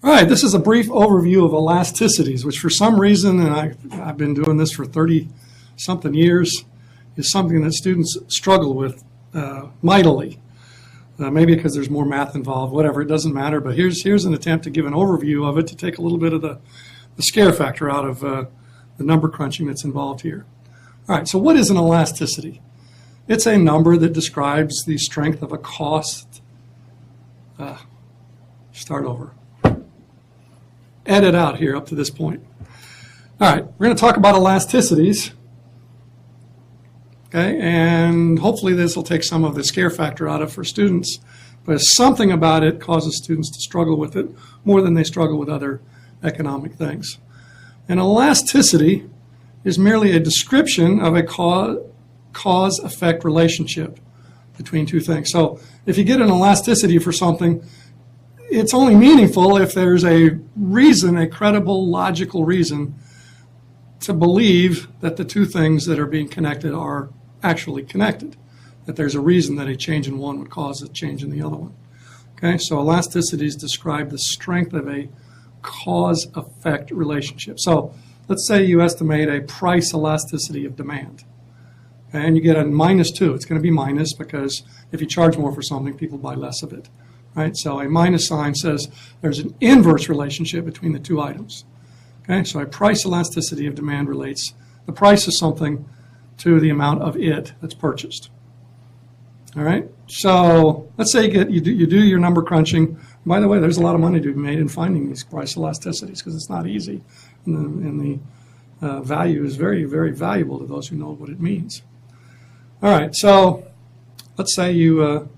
All right, this is a brief overview of elasticities, which for some reason, and I've been doing this for 30-something years, is something that students struggle with mightily. Maybe because there's more math involved, whatever, it doesn't matter. But here's an attempt to give an overview of it to take a little bit of the scare factor out of the number crunching that's involved here. All right, so what is an elasticity? It's a number that describes the strength of a cost. Start over. Edit out here up to this point. All right, we're going to talk about elasticities. Okay, and hopefully this will take some of the scare factor out of for students, but something about it causes students to struggle with it more than they struggle with other economic things. An elasticity is merely a description of a cause-effect relationship between two things. So if you get an elasticity for something, it's only meaningful if there's a reason, a credible, logical reason to believe that the two things that are being connected are actually connected, that there's a reason that a change in one would cause a change in the other one. Okay, so elasticities describe the strength of a cause-effect relationship. So let's say you estimate a price elasticity of demand, okay, and you get a -2. It's going to be minus because if you charge more for something, people buy less of it. Right? So a minus sign says there's an inverse relationship between the two items. Okay, so a price elasticity of demand relates the price of something to the amount of it that's purchased. All right, so let's say you do your number crunching. By the way, there's a lot of money to be made in finding these price elasticities because it's not easy, and the value is very, very valuable to those who know what it means. All right, so let's say you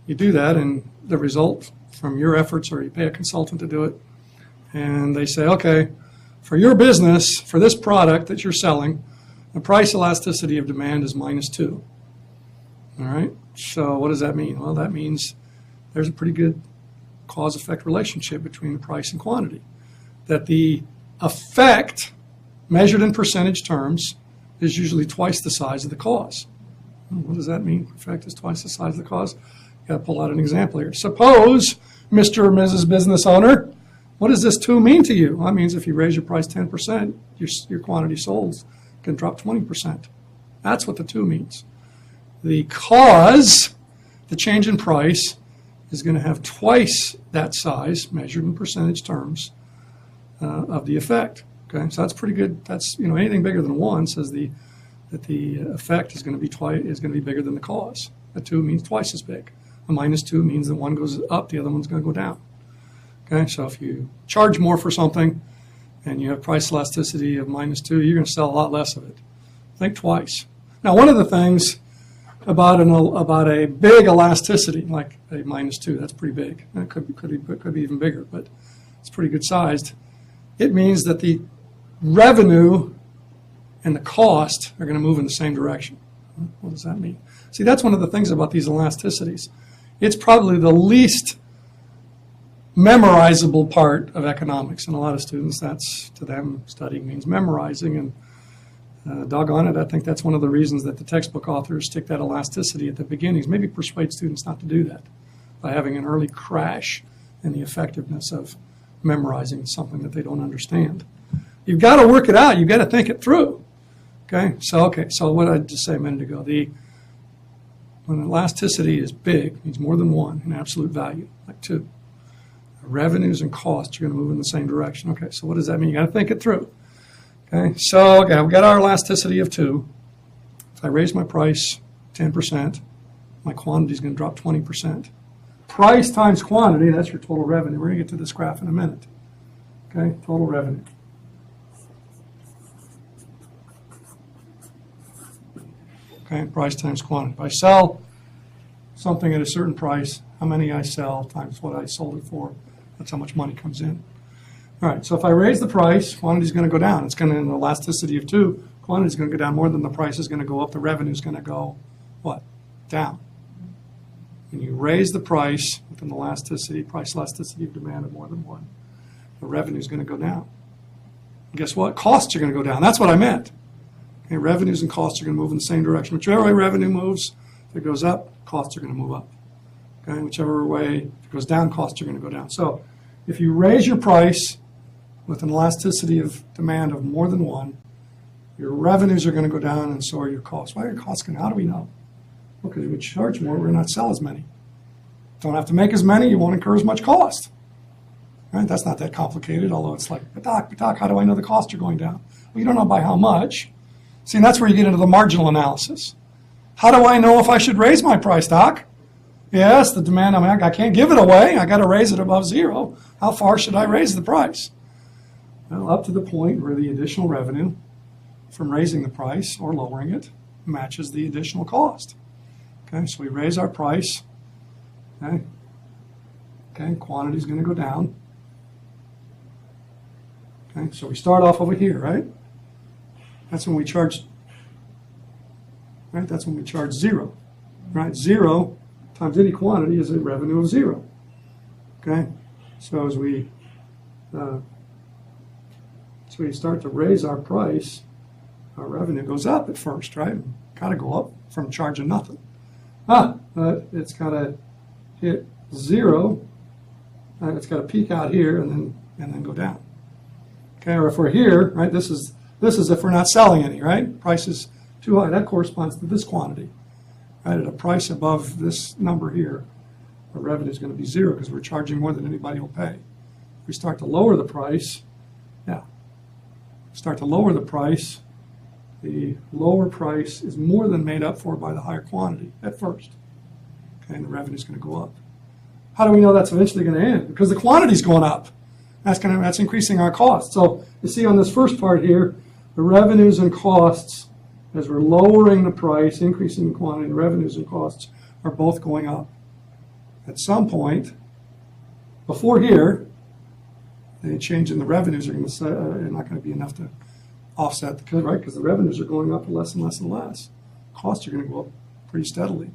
do that, and the result from your efforts, or you pay a consultant to do it, and they say, okay, for your business, for this product that you're selling, the price elasticity of demand is -2. All right, so what does that mean? Well, that means there's a pretty good cause-effect relationship between the price and quantity, that the effect measured in percentage terms is usually twice the size of the cause. What does that mean? Effect is twice the size of the cause. Got to pull out an example here. Suppose, Mr. or Mrs. Business Owner, what does this 2 mean to you? Well, that means if you raise your price 10%, your quantity sold can drop 20%. That's what the 2 means. The cause, the change in price, is going to have twice that size, measured in percentage terms, of the effect. Okay, so that's pretty good. That's, anything bigger than 1 says that the effect is going to be bigger than the cause. A 2 means twice as big. A -2 means that one goes up, the other one's going to go down. Okay, so if you charge more for something and you have price elasticity of -2, you're going to sell a lot less of it. Think twice. Now, one of the things about a big elasticity, like a -2, that's pretty big. It could be even bigger, but it's pretty good sized. It means that the revenue and the cost are going to move in the same direction. What does that mean? See, that's one of the things about these elasticities. It's probably the least memorizable part of economics. And a lot of students, that's, to them, studying means memorizing. And doggone it, I think that's one of the reasons that the textbook authors stick that elasticity at the beginnings, maybe persuade students not to do that by having an early crash in the effectiveness of memorizing something that they don't understand. You've got to work it out. You've got to think it through. Okay, so what I just say a minute ago, when elasticity is big, means more than 1 in absolute value, like 2. Revenues and costs are going to move in the same direction. Okay, so what does that mean? You got to think it through. Okay, so we've got our elasticity of 2. If I raise my price 10%, my quantity is going to drop 20%. Price times quantity, that's your total revenue. We're going to get to this graph in a minute. Okay, total revenue. Okay, price times quantity. If I sell something at a certain price, how many I sell times what I sold it for, that's how much money comes in. All right, so if I raise the price, quantity is going to go down. It's going to, in the elasticity of 2, quantity is going to go down more than the price is going to go up. The revenue is going to go, what? Down. When you raise the price with an elasticity, price elasticity of demand of more than 1, the revenue is going to go down. And guess what? Costs are going to go down. That's what I meant. Okay, revenues and costs are going to move in the same direction. Whichever way revenue moves, if it goes up, costs are going to move up. Okay, whichever way if it goes down, costs are going to go down. So if you raise your price with an elasticity of demand of more than 1, your revenues are going to go down, and so are your costs. Why are your costs going? How do we know? Well, because we charge more, we're going to not sell as many. Don't have to make as many, you won't incur as much cost. Right? That's not that complicated, although it's like, but doc, how do I know the costs are going down? Well, you don't know by how much. See, and that's where you get into the marginal analysis. How do I know if I should raise my price, Doc? Yes, the demand, I can't give it away. I got to raise it above 0. How far should I raise the price? Well, up to the point where the additional revenue from raising the price or lowering it matches the additional cost. Okay, so we raise our price. Okay, quantity is going to go down. Okay, so we start off over here, right? That's when we charge. Right, that's when we charge 0. Right, 0 times any quantity is a revenue of 0. Okay, so as we start to raise our price, our revenue goes up at first, right? Got to go up from charging nothing. But it's got to hit 0. It's got to peak out here and then go down. Okay, or if we're here, right? This is if we're not selling any, right? Price is too high. That corresponds to this quantity, right? At a price above this number here, our revenue is going to be 0 because we're charging more than anybody will pay. If we start to lower the price, the lower price is more than made up for by the higher quantity at first. Okay, and the revenue is going to go up. How do we know that's eventually going to end? Because the quantity is going up. That's increasing our costs. So you see on this first part here, the revenues and costs, as we're lowering the price, increasing the quantity, the revenues and costs are both going up. At some point, before here, the change in the revenues are not going to be enough to offset the right, because the revenues are going up less and less and less. Costs are going to go up pretty steadily.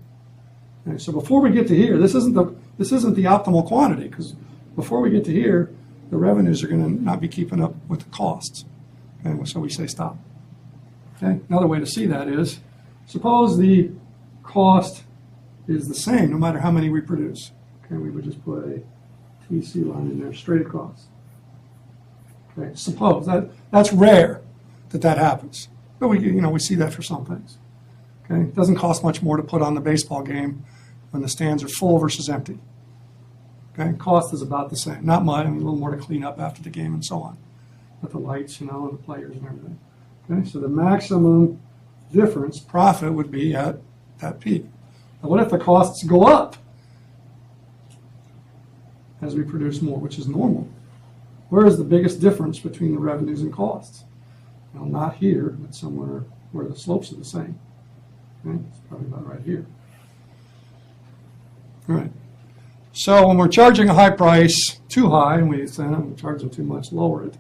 Okay, so before we get to here, this isn't the optimal quantity, because before we get to here, the revenues are going to not be keeping up with the costs. Okay, so we say stop. Okay, another way to see that is, suppose the cost is the same no matter how many we produce. Okay, we would just put a TC line in there straight across. Okay, suppose that's rare that happens, but we see that for some things. Okay, it doesn't cost much more to put on the baseball game when the stands are full versus empty. Okay, cost is about the same, not much. A little more to clean up after the game and so on, with the lights, and the players and everything. Okay, so the maximum difference profit would be at that peak. Now, what if the costs go up as we produce more, which is normal? Where is the biggest difference between the revenues and costs? Well, not here, but somewhere where the slopes are the same. Okay? It's probably about right here. All right. So when we're charging a high price, too high, and we say, we charge them too much, lower it.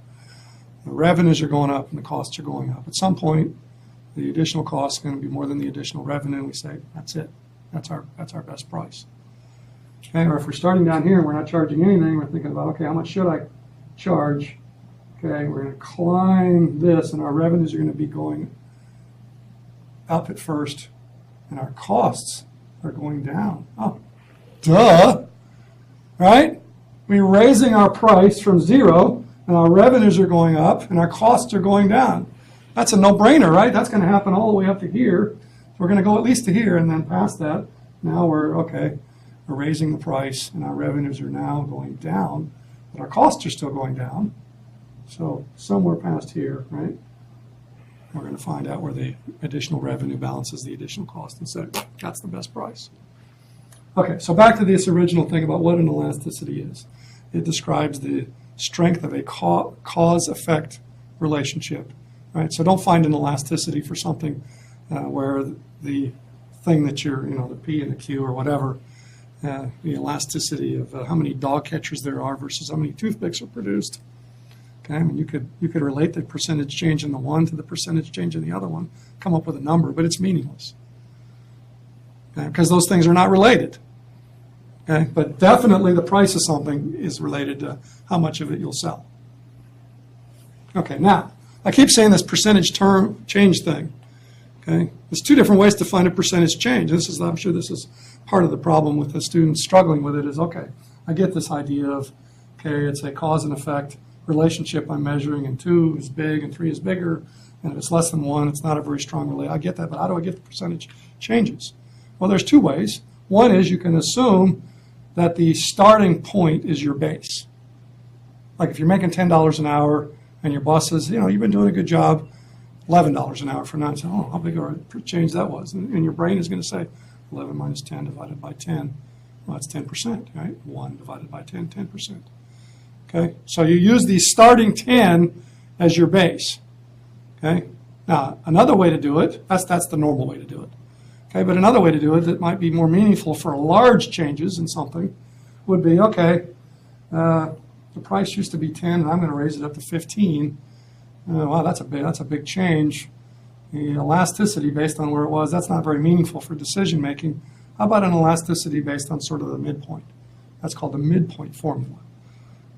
The revenues are going up and the costs are going up. At some point, the additional cost is going to be more than the additional revenue. We say, that's it. That's our best price. Okay, or if we're starting down here and we're not charging anything, we're thinking about, okay, how much should I charge? Okay, we're going to climb this, and our revenues are going to be going up at first, and our costs are going down. Oh, duh, right? We're raising our price from 0, and our revenues are going up, and our costs are going down. That's a no-brainer, right? That's going to happen all the way up to here. So we're going to go at least to here, and then past that. Now we're raising the price, and our revenues are now going down, but our costs are still going down. So somewhere past here, right, we're going to find out where the additional revenue balances the additional cost and say, that's the best price. Okay, so back to this original thing about what an elasticity is. It describes the strength of a cause-effect relationship, right? So don't find an elasticity for something where the thing that you're, the P and the Q or whatever, the elasticity of how many dog catchers there are versus how many toothpicks are produced. Okay, I mean, you could relate the percentage change in the one to the percentage change in the other one, come up with a number, but it's meaningless. Okay, because those things are not related. Okay, but definitely the price of something is related to how much of it you'll sell. Okay, now, I keep saying this percentage term change thing. Okay, there's two different ways to find a percentage change. I'm sure this is part of the problem with the students struggling with it is, okay, I get this idea of Okay, it's a cause and effect relationship I'm measuring, and 2 is big and 3 is bigger, and if it's less than 1, it's not a very strong relationship. I get that, but how do I get the percentage changes? Well, there's 2 ways. One is you can assume that the starting point is your base. Like if you're making $10 an hour and your boss says, you've been doing a good job, $11 an hour for now. You say, how big of a change that was? And your brain is going to say, 11 minus 10 divided by 10. Well, that's 10%, right? 1 divided by 10, 10%. Okay, so you use the starting 10 as your base. Okay, now another way to do it, that's the normal way to do it. Okay, but another way to do it that might be more meaningful for large changes in something would be, okay, the price used to be 10 and I'm going to raise it up to 15. Wow, that's a big change. The elasticity based on where it was, that's not very meaningful for decision making. How about an elasticity based on sort of the midpoint? That's called the midpoint formula.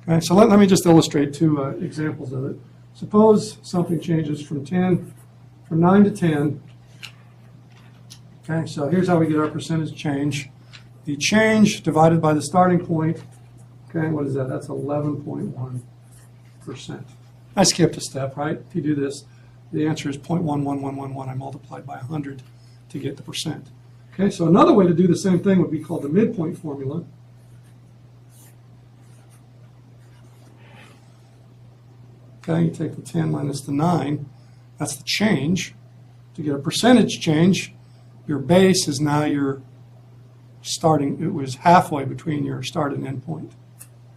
Okay, so let me just illustrate 2 examples of it. Suppose something changes from 9 to 10. Okay, so here's how we get our percentage change. The change divided by the starting point, okay, what is that? That's 11.1%. I skipped a step, right? If you do this, the answer is 0.11111. I multiplied by 100 to get the percent. Okay, so another way to do the same thing would be called the midpoint formula. Okay, you take the 10 minus the 9. That's the change. To get a percentage change, your base is now your starting. It was halfway between your start and end point.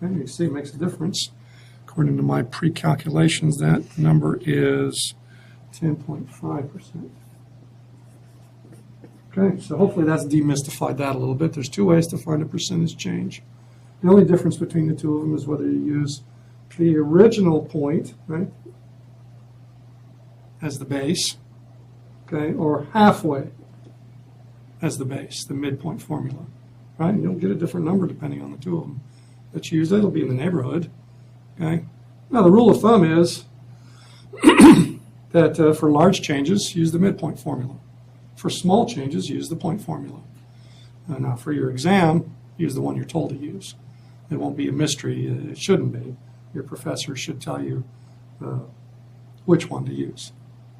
Okay, you see it makes a difference. According to my pre-calculations, that number is 10.5%. Okay, so hopefully that's demystified that a little bit. There's 2 ways to find a percentage change. The only difference between the 2 of them is whether you use the original point, right, as the base, okay, or halfway as the base, the midpoint formula, right? You'll get a different number depending on the 2 of them that you use. It'll be in the neighborhood, okay? Now, the rule of thumb is that for large changes, use the midpoint formula. For small changes, use the point formula. Now, for your exam, use the one you're told to use. It won't be a mystery. It shouldn't be. Your professor should tell you which one to use.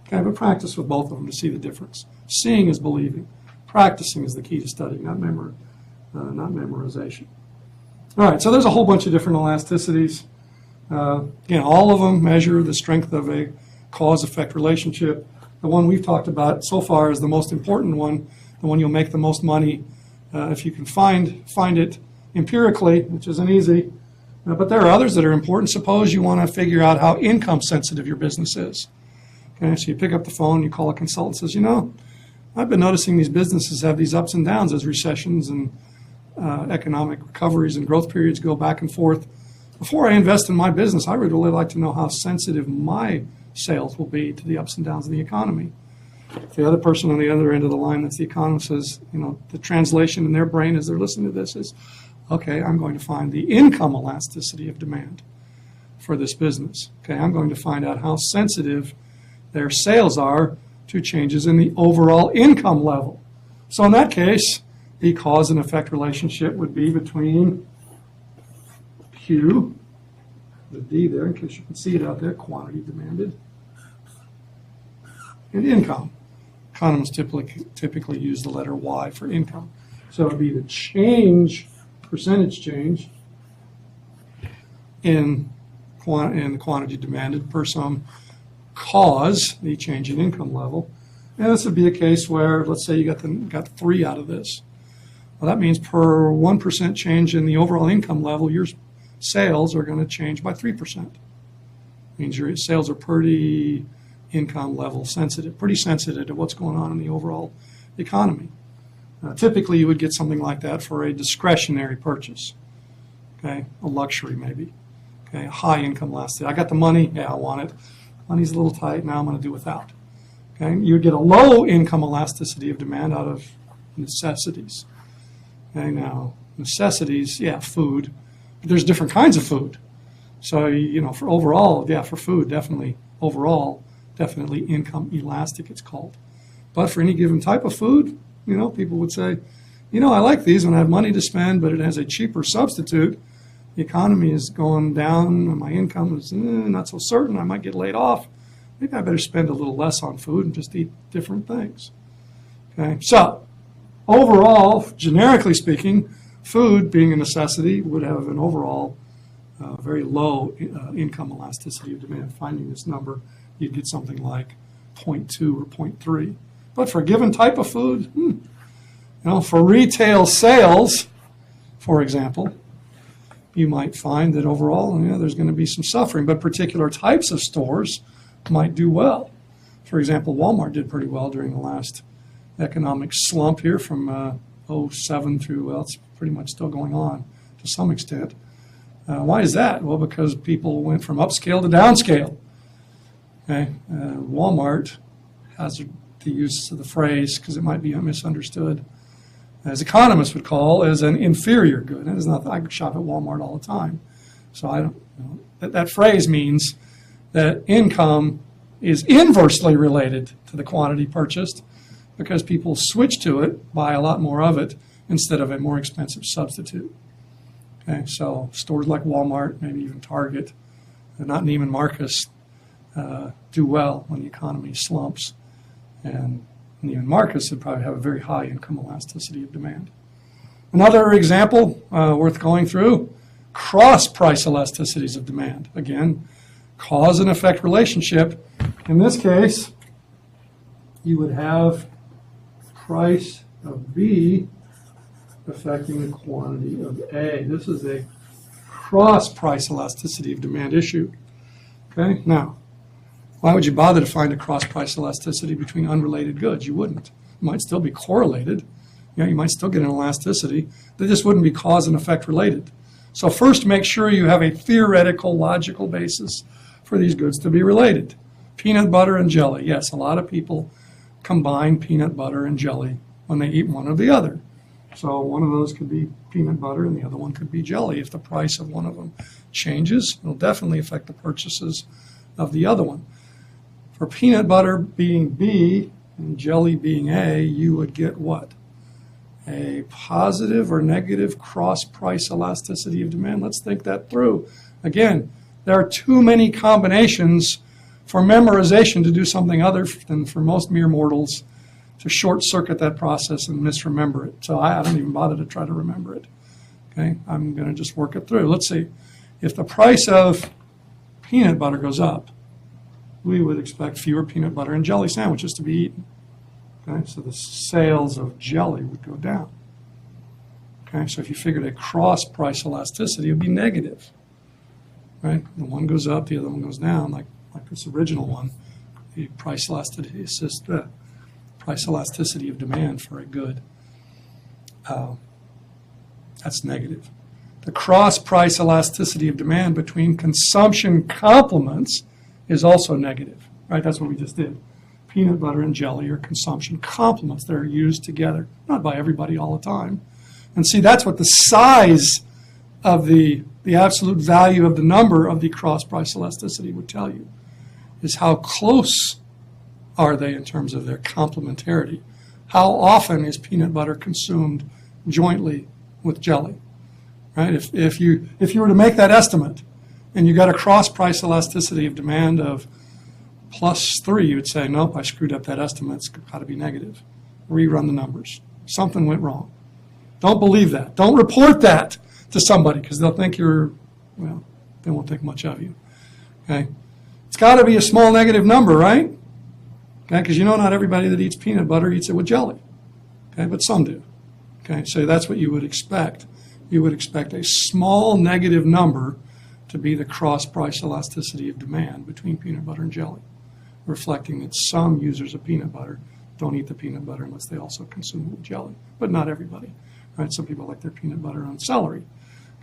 Okay, but practice with both of them to see the difference. Seeing is believing. Practicing is the key to studying, not memorization. All right, so there's a whole bunch of different elasticities. Again, all of them measure the strength of a cause-effect relationship. The one we've talked about so far is the most important one, the one you'll make the most money if you can find it empirically, which isn't easy. But there are others that are important. Suppose you want to figure out how income sensitive your business is. Okay, so you pick up the phone, you call a consultant, says, I've been noticing these businesses have these ups and downs as recessions and economic recoveries and growth periods go back and forth. Before I invest in my business, I would really like to know how sensitive my sales will be to the ups and downs of the economy. The other person on the other end of the line, that's the economist, says, the translation in their brain as they're listening to this is, okay, I'm going to find the income elasticity of demand for this business. Okay, I'm going to find out how sensitive their sales are to changes in the overall income level. So in that case, the cause and effect relationship would be between Q, the D there, in case you can see it out there, quantity demanded, and income. Economists typically use the letter Y for income. So it would be the change, percentage change in the quantity demanded per some cause, the change in income level. And this would be a case where, let's say you got 3 out of this. Well, that means per 1% change in the overall income level, your sales are going to change by 3%. Means your sales are pretty income level sensitive, pretty sensitive to what's going on in the overall economy. Typically, you would get something like that for a discretionary purchase, okay, a luxury maybe, okay, a high income elasticity. I got the money, yeah, I want it. Money's a little tight, now I'm going to do without. Okay, you would get a low income elasticity of demand out of necessities. Okay, now necessities, yeah, food. But there's different kinds of food. So, for overall, yeah, for food, definitely, overall, definitely income elastic, it's called. But for any given type of food, people would say, I like these when I have money to spend, but it has a cheaper substitute. the economy is going down, and my income is not so certain, I might get laid off, maybe I better spend a little less on food and just eat different things. Okay, so overall, generically speaking, food being a necessity would have an overall very low income elasticity of demand. Finding this number, you'd get something like 0.2 or 0.3. But for a given type of food, for retail sales, for example, you might find that overall, there's going to be some suffering, but particular types of stores might do well. For example, Walmart did pretty well during the last economic slump here from 07 through, well, it's pretty much still going on to some extent. Why is that? Well, because people went from upscale to downscale. Okay, Walmart has the use of the phrase, because it might be misunderstood, as economists would call, as an inferior good. That is not. I shop at Walmart all the time, so I don't. That phrase means that income is inversely related to the quantity purchased, because people switch to it, buy a lot more of it instead of a more expensive substitute. Okay, so stores like Walmart, maybe even Target, not Neiman Marcus, do well when the economy slumps, and Neiman Marcus would probably have a very high income elasticity of demand. Another example worth going through, cross price elasticities of demand. Again, cause and effect relationship. In this case, you would have price of B affecting the quantity of A. This is a cross price elasticity of demand issue. Okay, now, why would you bother to find a cross price elasticity between unrelated goods? You wouldn't. It might still be correlated. You might still get an elasticity. They just wouldn't be cause and effect related. So first, make sure you have a theoretical, logical basis for these goods to be related. Peanut butter and jelly. Yes, a lot of people combine peanut butter and jelly when they eat one or the other. So one of those could be peanut butter and the other one could be jelly. If the price of one of them changes, it'll definitely affect the purchases of the other one. For peanut butter being B and jelly being A, you would get what? A positive or negative cross-price elasticity of demand. Let's think that through. Again, there are too many combinations for memorization to do something other than for most mere mortals to short-circuit that process and misremember it. So I don't even bother to try to remember it. Okay, I'm going to just work it through. Let's see. If the price of peanut butter goes up, we would expect fewer peanut butter and jelly sandwiches to be eaten. Okay, so the sales of jelly would go down. Okay, so if you figured a cross-price elasticity, it would be negative. Right? The one goes up, the other one goes down, like this original one. The price elasticity of demand for a good, that's negative. The cross-price elasticity of demand between consumption complements is also negative. Right? That's what we just did. Peanut butter and jelly are consumption complements that are used together, not by everybody all the time. And see, that's what the size of the absolute value of the number of the cross-price elasticity would tell you, is how close are they in terms of their complementarity. How often is peanut butter consumed jointly with jelly? Right? If you were to make that estimate and you got a cross-price elasticity of demand of +3, you would say, nope, I screwed up that estimate. It's got to be negative. Rerun the numbers. Something went wrong. Don't believe that. Don't report that to somebody because they'll think they won't think much of you. Okay? It's got to be a small negative number, right? Okay, because not everybody that eats peanut butter eats it with jelly. Okay, but some do. Okay, so that's what you would expect. You would expect a small negative number to be the cross-price elasticity of demand between peanut butter and jelly, reflecting that some users of peanut butter don't eat the peanut butter unless they also consume it with jelly, but not everybody. Right? Some people like their peanut butter on celery,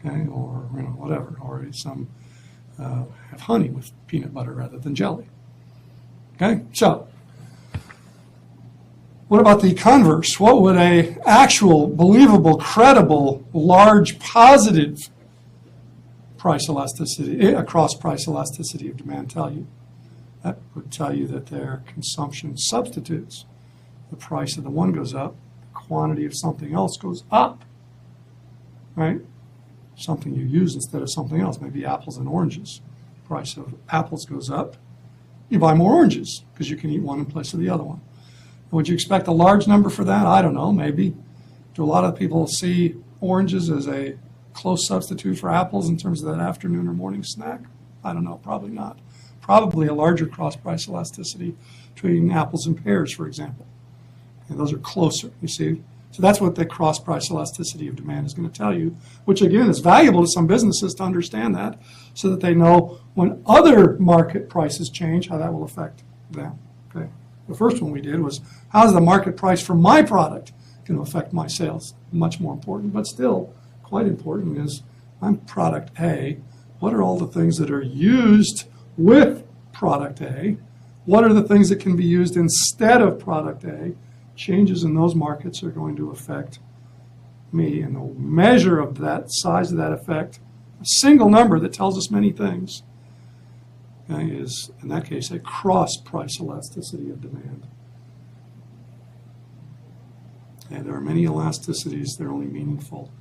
okay, or whatever, or some have honey with peanut butter rather than jelly. Okay, so what about the converse? What would a actual, believable, credible, large, positive price elasticity, a cross-price elasticity of demand tell you? That would tell you that their consumption substitutes. The price of the one goes up, the quantity of something else goes up, right? something you use instead of something else, maybe apples and oranges. Price of apples goes up, you buy more oranges because you can eat one in place of the other one. Would you expect a large number for that? I don't know, maybe. Do a lot of people see oranges as a close substitute for apples in terms of that afternoon or morning snack? I don't know, probably not. Probably a larger cross-price elasticity between apples and pears, for example. And those are closer, you see. So that's what the cross-price elasticity of demand is going to tell you, which again is valuable to some businesses to understand that so that they know when other market prices change, how that will affect them. Okay. The first one we did was, how's the market price for my product going to affect my sales? Much more important, but still quite important is, I'm product A. What are all the things that are used with product A? What are the things that can be used instead of product A? Changes in those markets are going to affect me, and the measure of that, size of that effect, a single number that tells us many things, okay, is, in that case, a cross-price elasticity of demand. And there are many elasticities that are only meaningful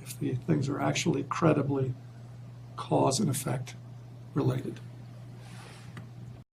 if the things are actually credibly cause and effect related.